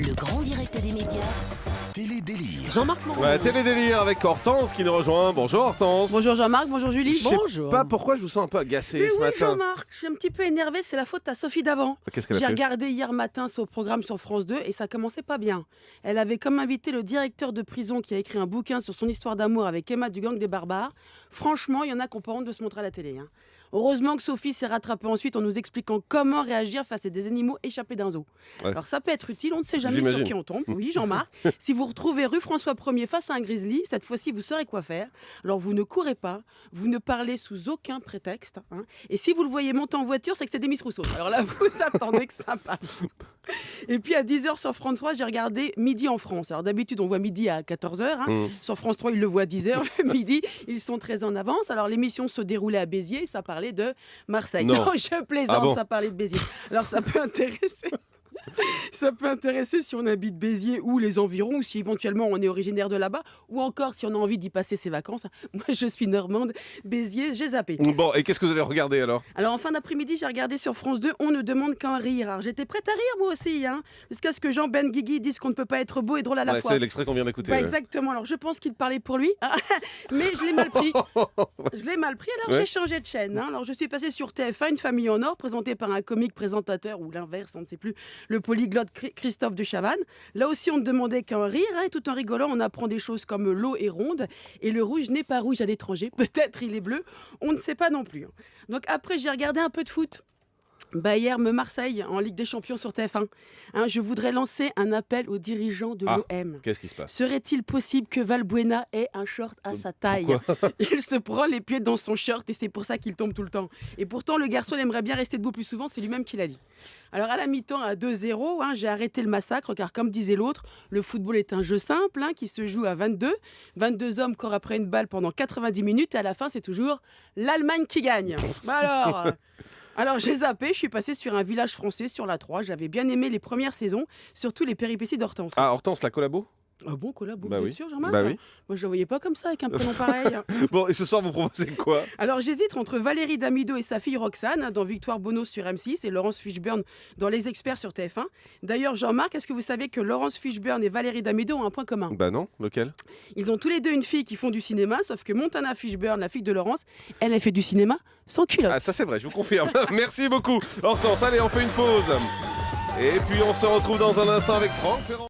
le grand direct des médias. Télédélire. Jean-Marc Morand. Ouais, Télédélire avec Hortense qui nous rejoint. Bonjour Hortense. Bonjour Jean-Marc, bonjour Julie. Je sais Bonjour. pas pourquoi je vous sens un peu agacé Mais ce oui, matin. Jean-Marc, je suis un petit peu énervée, c'est la faute à Sophie Davant. Qu'est-ce qu'elle a J'ai fait? regardé hier matin son programme sur France 2 et ça commençait pas bien. Elle avait comme invité le directeur de prison qui a écrit un bouquin sur son histoire d'amour avec Emma du gang des barbares. Franchement, il y en a qui ont pas honte de se montrer à la télé. Heureusement que Sophie s'est rattrapée ensuite en nous expliquant comment réagir face à des animaux échappés d'un zoo. Ouais. Alors ça peut être utile, on ne sait jamais sur J'imagine. qui on tombe. Oui, Jean-Marc. Si vous retrouvez rue François 1er face à un grizzly, cette fois-ci vous saurez quoi faire. Alors vous ne courez pas, vous ne parlez sous aucun prétexte. Et si vous le voyez monter en voiture, c'est que c'est Demis Rousseau. Alors là, vous attendez que ça passe. Et puis à 10h sur France 3, j'ai regardé Midi en France. Alors d'habitude, on voit Midi à 14h. Sur France 3, ils le voient à 10h. Le midi, ils sont très en avance. Alors l'émission se déroulait à Béziers. Ça parlait de Marseille. Non. Je plaisante, Ah bon ça parlait de Béziers. Alors ça peut intéresser. Ça peut intéresser si on habite Béziers ou les environs, ou si éventuellement on est originaire de là-bas, ou encore si on a envie d'y passer ses vacances. Moi, je suis normande, Béziers, j'ai zappé. Bon, et qu'est-ce que vous avez regardé alors? Alors en fin d'après-midi, j'ai regardé sur France 2, on ne demande qu'un rire. Alors j'étais prête à rire moi aussi, jusqu'à ce que Jean Benguigui dise qu'on ne peut pas être beau et drôle à la Ouais, fois. c'est l'extrait qu'on vient d'écouter. Bah, ouais. exactement, alors je pense qu'il parlait pour lui, mais je l'ai mal pris. Alors Ouais. j'ai changé de chaîne. Alors je suis passée sur TF1, Une famille en or, présentée par un comique présentateur, ou l'inverse, on ne sait plus, le polyglotte Christophe de Chavannes. Là aussi, on ne demandait qu'un rire, et tout en rigolant, on apprend des choses comme l'eau est ronde, et le rouge n'est pas rouge à l'étranger, peut-être il est bleu, on ne sait pas non plus. Donc après, j'ai regardé un peu de foot. Bayern-Marseille en Ligue des Champions sur TF1. Je voudrais lancer un appel aux dirigeants de l'OM. Qu'est-ce qui se passe? Serait-il possible que Valbuena ait un short à sa taille? Il se prend les pieds dans son short et c'est pour ça qu'il tombe tout le temps. Et pourtant, le garçon aimerait bien rester debout plus souvent, c'est lui-même qui l'a dit. Alors à la mi-temps, à 2-0, j'ai arrêté le massacre car comme disait l'autre, le football est un jeu simple qui se joue à 22. 22 hommes courent après une balle pendant 90 minutes et à la fin, c'est toujours l'Allemagne qui gagne. Alors j'ai zappé, je suis passée sur un village français sur la 3. J'avais bien aimé les premières saisons, surtout les péripéties d'Hortense. Ah, Hortense, la collabo? Ah bon, collabo, Bah vous oui. êtes sûr, Jean-Marc? Bah oui. Moi, je ne voyais pas comme ça, avec un prénom pareil. Bon, et ce soir, vous proposez quoi? Alors, j'hésite entre Valérie Damido et sa fille Roxane, dans Victoire Bonos sur M6, et Laurence Fishburne dans Les Experts sur TF1. D'ailleurs, Jean-Marc, est-ce que vous savez que Laurence Fishburne et Valérie Damido ont un point commun? Bah non, lequel? Ils ont tous les deux une fille qui font du cinéma, sauf que Montana Fishburne, la fille de Laurence, elle fait du cinéma sans culotte. Ah, ça c'est vrai, je vous confirme. Merci beaucoup, Hortense. Allez, on fait une pause. Et puis on se retrouve dans un instant avec Franck Ferrand.